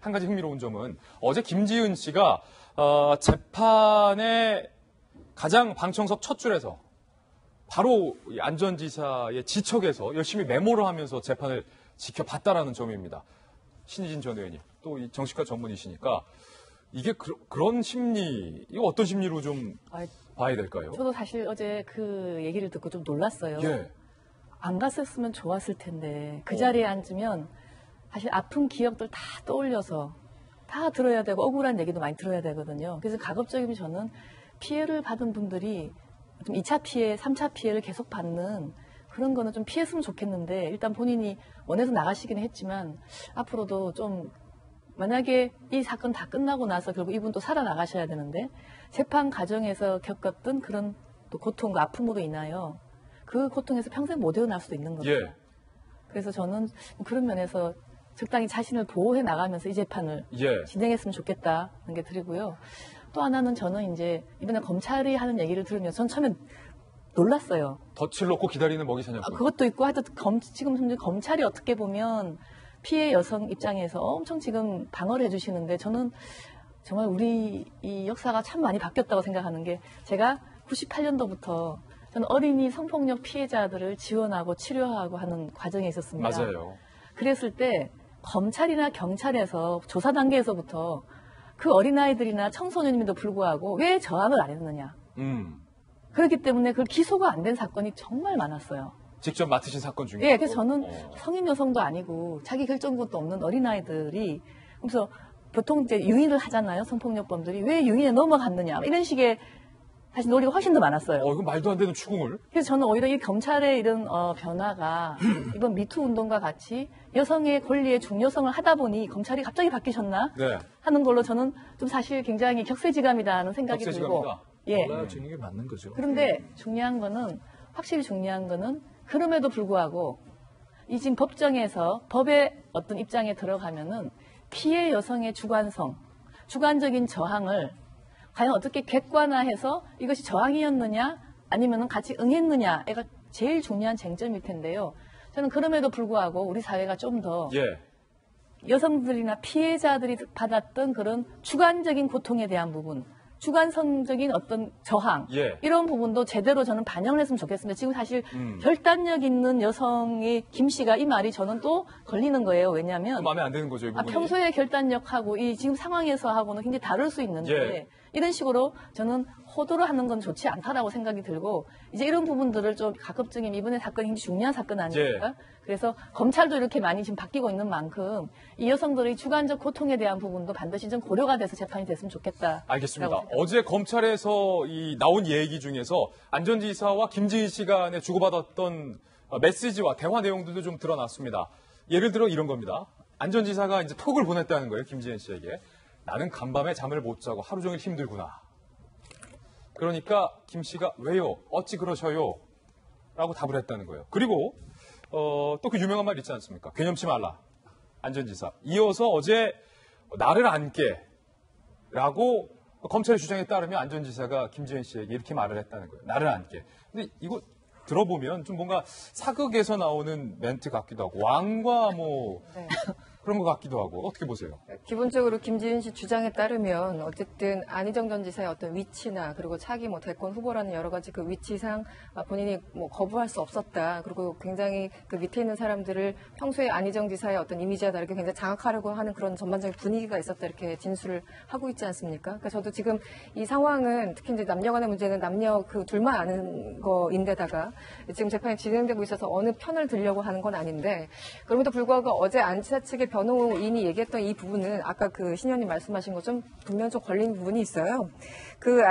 한 가지 흥미로운 점은 어제 김지은 씨가 재판의 가장 방청석 첫 줄에서 바로 안전지사의 지척에서 열심히 메모를 하면서 재판을 지켜봤다라는 점입니다. 신희진 전 의원님, 또 이 정치과 전문이시니까 이게 그런 심리, 이거 어떤 심리로 좀 봐야 될까요? 저도 사실 어제 그 얘기를 듣고 좀 놀랐어요. 예. 안 갔었으면 좋았을 텐데 그 자리에 앉으면 사실 아픈 기억들 다 떠올려서 다 들어야 되고 억울한 얘기도 많이 들어야 되거든요. 그래서 가급적이면 저는 피해를 받은 분들이 좀 2차 피해, 3차 피해를 계속 받는 그런 거는 좀 피했으면 좋겠는데 일단 본인이 원해서 나가시긴 했지만 앞으로도 좀 만약에 이 사건 다 끝나고 나서 결국 이분도 살아나가셔야 되는데 재판 과정에서 겪었던 그런 또 고통과 아픔으로 인하여 그 고통에서 평생 못 헤어날 수도 있는 거죠. 예. 그래서 저는 그런 면에서 적당히 자신을 보호해 나가면서 이 재판을 진행했으면 좋겠다는 게 드리고요. 또 하나는 저는 이제 이번에 검찰이 하는 얘기를 들으면서 전 처음에 놀랐어요. 덫을 놓고 기다리는 먹이 사냥꾼. 그것도 있고 하여튼 지금 검찰이 어떻게 보면 피해 여성 입장에서 엄청 지금 방어를 해주시는데 저는 정말 우리 이 역사가 참 많이 바뀌었다고 생각하는 게 제가 98년도부터 저는 어린이 성폭력 피해자들을 지원하고 치료하고 하는 과정에 있었습니다. 맞아요. 그랬을 때 검찰이나 경찰에서 조사 단계에서부터 그 어린아이들이나 청소년임에도 불구하고 왜 저항을 안 했느냐. 그렇기 때문에 그 기소가 안 된 사건이 정말 많았어요. 직접 맡으신 사건 중에. 예, 그래서 저는 성인 여성도 아니고 자기 결정권도 없는 어린아이들이 그래서 보통 이제 유인을 하잖아요. 성폭력범들이 왜 유인에 넘어갔느냐 이런 식의 사실 논리가 훨씬 더 많았어요. 이거 말도 안 되는 추궁을. 그래서 저는 오히려 이 경찰의 이런 변화가 이번 미투 운동과 같이 여성의 권리의 중요성을 하다 보니 검찰이 갑자기 바뀌셨나 하는 걸로 저는 좀 사실 굉장히 격세지감이다는 생각이 들고. 예. 달라지는 게 맞는 거죠. 그런데 확실히 중요한 거는 그럼에도 불구하고 이 지금 법정에서 법의 어떤 입장에 들어가면은 피해 여성의 주관적인 저항을 과연 어떻게 객관화해서 이것이 저항이었느냐 아니면은 같이 응했느냐가 제일 중요한 쟁점일 텐데요. 저는 그럼에도 불구하고 우리 사회가 좀 더 여성들이나 피해자들이 받았던 그런 주관적인 고통에 대한 부분, 주관성적인 어떤 저항 이런 부분도 제대로 저는 반영을 했으면 좋겠습니다. 지금 사실 결단력 있는 여성의 김 씨가 이 말이 저는 또 걸리는 거예요. 왜냐하면 마음에 안 드는 거죠. 이 부분이. 평소에 결단력하고 이 지금 상황에서 하고는 굉장히 다를 수 있는데 이런 식으로 저는 호도를 하는 건 좋지 않다라고 생각이 들고 이제 이런 부분들을 좀 가급적이면 이번에 사건이 굉장히 중요한 사건 아닙니까? 그래서 검찰도 이렇게 많이 지금 바뀌고 있는 만큼 이 여성들의 주관적 고통에 대한 부분도 반드시 좀 고려가 돼서 재판이 됐으면 좋겠다. 알겠습니다. 어제 검찰에서 나온 얘기 중에서 안전지사와 김지은 씨가 간에 주고받았던 메시지와 대화 내용들도 좀 드러났습니다. 예를 들어 이런 겁니다. 안전지사가 이제 톡을 보냈다는 거예요. 김지은 씨에게. 나는 간밤에 잠을 못 자고 하루 종일 힘들구나. 그러니까 김 씨가 왜요? 어찌 그러셔요? 라고 답을 했다는 거예요. 그리고 또 그 유명한 말 있지 않습니까? 괴념치 말라. 안전지사. 이어서 어제 나를 안게 라고 검찰의 주장에 따르면 안전지사가 김지은 씨에게 이렇게 말을 했다는 거예요. 나를 안게. 근데 이거 들어보면 좀 뭔가 사극에서 나오는 멘트 같기도 하고 왕과 그런 것 같기도 하고 어떻게 보세요? 기본적으로 김지은 씨 주장에 따르면 어쨌든 안희정 전 지사의 어떤 위치나 그리고 차기 대권 후보라는 여러 가지 그 위치상 본인이 거부할 수 없었다. 그리고 굉장히 그 밑에 있는 사람들을 평소에 안희정 지사의 어떤 이미지와 다르게 굉장히 장악하려고 하는 그런 전반적인 분위기가 있었다. 이렇게 진술을 하고 있지 않습니까? 그러니까 저도 지금 이 상황은 특히 이제 남녀 간의 문제는 남녀 그 둘만 아는 거인데다가 지금 재판이 진행되고 있어서 어느 편을 들려고 하는 건 아닌데 그럼에도 불구하고 어제 안지사 측의 변호인이 얘기했던 이 부분은 아까 그 신현님 말씀하신 것좀 분명 좀 걸린 부분이 있어요. 그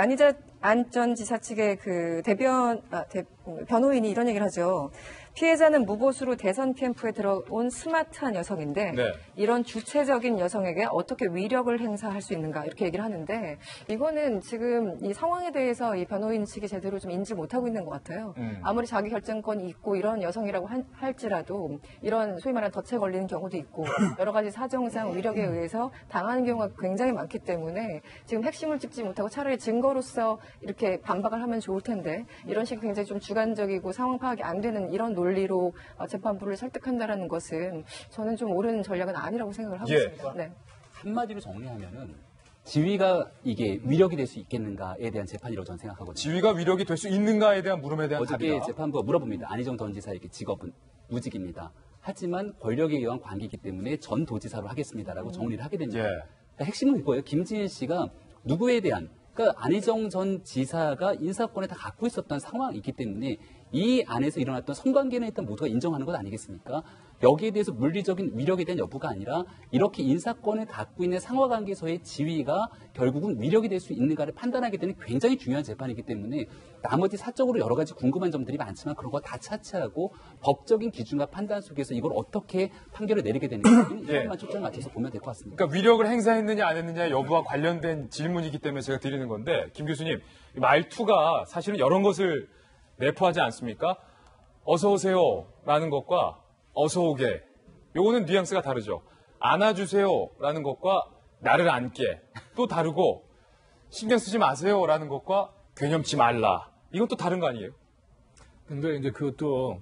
안 전 지사 측의 그 변호인이 이런 얘기를 하죠. 피해자는 무보수로 대선 캠프에 들어온 스마트한 여성인데 이런 주체적인 여성에게 어떻게 위력을 행사할 수 있는가 이렇게 얘기를 하는데 이거는 지금 이 상황에 대해서 이 변호인 측이 제대로 좀 인지 못하고 있는 것 같아요. 아무리 자기 결정권이 있고 이런 여성이라고 할지라도 이런 소위 말하는 덫에 걸리는 경우도 있고 여러 가지 사정상 위력에 의해서 당하는 경우가 굉장히 많기 때문에 지금 핵심을 짚지 못하고 차라리 증거로서 이렇게 반박을 하면 좋을 텐데 이런 식의 굉장히 좀 주관적이고 상황 파악이 안 되는 이런 논리로 재판부를 설득한다라는 것은 저는 좀 옳은 전략은 아니라고 생각을 하고 있습니다. 네. 한마디로 정리하면은 지위가 이게 위력이 될 수 있겠는가에 대한 재판이라고 저는 생각하거든요. 지위가 위력이 될 수 있는가에 대한 물음에 대한 어저께 답이다. 재판부가 물어봅니다. 안희정 전 지사에게 직업은 무직입니다. 하지만 권력에 의한 관계이기 때문에 전 도지사로 하겠습니다라고 정리를 하게 됩니다. 예. 그러니까 핵심은 이거예요. 김지인 씨가 누구에 대한 그러니까 안희정 전 지사가 인사권을 다 갖고 있었던 상황이기 때문에 이 안에서 일어났던 성관계는 일단 모두가 인정하는 것 아니겠습니까? 여기에 대해서 물리적인 위력에 대한 여부가 아니라 이렇게 인사권을 갖고 있는 상하관계에서의 지위가 결국은 위력이 될 수 있는가를 판단하게 되는 굉장히 중요한 재판이기 때문에 나머지 사적으로 여러 가지 궁금한 점들이 많지만 그런 거 다 차치하고 법적인 기준과 판단 속에서 이걸 어떻게 판결을 내리게 되는지 이것만 초점을 맞춰서 보면 될 것 같습니다. 그러니까 위력을 행사했느냐 안 했느냐 여부와 관련된 질문이기 때문에 제가 드리는 건데 김 교수님 이 말투가 사실은 이런 것을 내포하지 않습니까? 어서 오세요라는 것과 어서 오게 요거는 뉘앙스가 다르죠. 안아주세요라는 것과 나를 안게 또 다르고 신경 쓰지 마세요라는 것과 괴념치 말라 이건 또 다른 거 아니에요? 근데 이제 그것도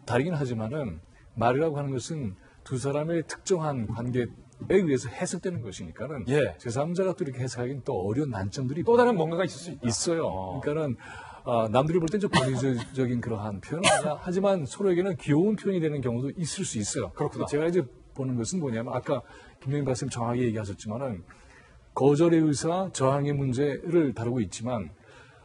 다르긴 하지만은 말이라고 하는 것은 두 사람의 특정한 관계에 의해서 해석되는 것이니까는 예. 제3자가 또 이렇게 해석하기는 또 어려운 난점들이 또 다른 뭔가가 있을 수 있다. 있어요. 그러니까는 남들이 볼 땐 좀 권위적인 그러한 표현은 아니야. 하지만 서로에게는 귀여운 표현이 되는 경우도 있을 수 있어요. 그렇구나. 제가 이제 보는 것은 뭐냐면 아까 김영인 박사님 정확히 얘기하셨지만은 거절의 의사, 저항의 문제를 다루고 있지만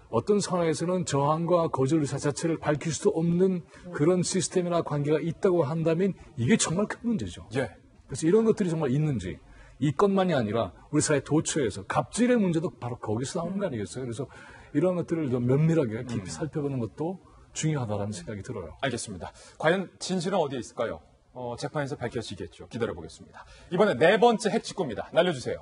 어떤 상황에서는 저항과 거절 의사 자체를 밝힐 수 없는 그런 시스템이나 관계가 있다고 한다면 이게 정말 큰 문제죠. 예. 그래서 이런 것들이 정말 있는지 이 것만이 아니라 우리 사회 도처에서 갑질의 문제도 바로 거기서 나오는 거 아니겠어요? 그래서 이런 것들을 좀 면밀하게 깊이 살펴보는 것도 중요하다는 생각이 들어요. 알겠습니다. 과연 진실은 어디에 있을까요? 재판에서 밝혀지겠죠. 기다려보겠습니다. 이번에 네 번째 핵 직구입니다. 날려주세요.